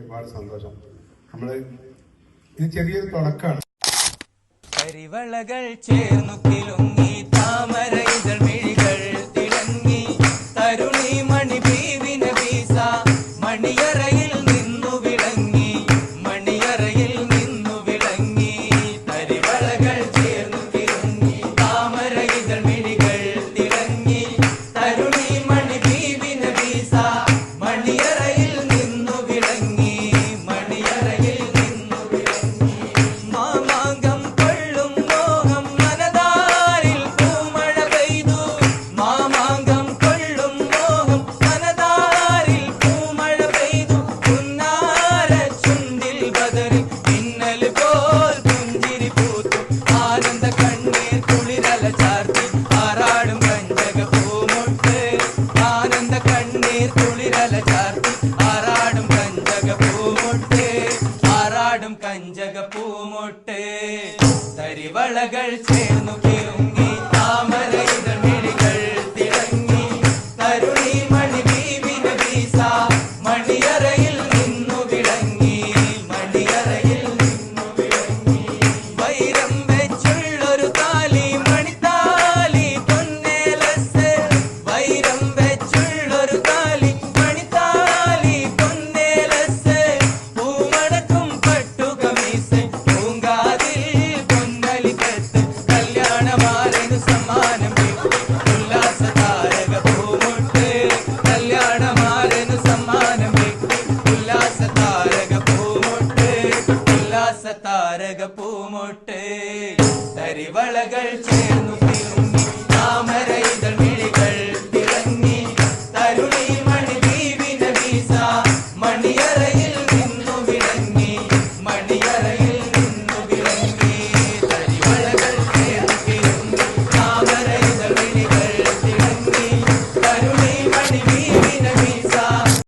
ഒരുപാട് സന്തോഷം. നമ്മള് ഇത് ചെറിയൊരു തുടക്കമാണ്. കരിവളകൾ ചേർന്നു കിലുങ്ങി താമര ഇതൾ മിഴികൾ തിളങ്ങി തരുണി മണി ബീവിന വീസ മണിയറയിൽ നിന്നു വിളങ്ങി മണിയറയിൽ നിന്നു വിളങ്ങി കരിവളകൾ ചേർന്നു കിലുങ്ങി താമര ഇതൾ മിഴികൾ തിളങ്ങി തരുണി മണി ബീവിന വീസ മണിയറയിൽ നിന്നു വിളങ്ങി മണിയറയിൽ നിന്നു വിളങ്ങി മാമാങ്കം കഞ്ചകപ്പൂമൊട്ട് തരിവളകൾ ചേർന്നു കിലുങ്ങി താമര ഇതൾ മിഴികൾ തിളങ്ങി തരുണി മണി ബീവിന വീസ മണിയറയിൽ നിന്നു വിളങ്ങി മണിയറയിൽ നിന്നു വിളങ്ങി വൈരം വെച്ചുള്ളൊരു താലി മണിത്താലി പൊന്നേലസ് വൈരം വെച്ചുള്ളൊരു താലി മണിത്താലി പൊന്നേലസ് പൂമണക്കും പട്ടു കമീസ് പൂങ്കാതിൽ പൊന്നലിക്കത്ത് കല്യാണമാലനു സമ്മാനം ഉല്ലാസ താരക പൂമൊട്ട് കല്യാണമാലനു സമ്മാനം ഉല്ലാസ താരക പൂമൊട്ട് ഉല്ലാസ താരക പൂമൊട്ട് തരിവളകൾ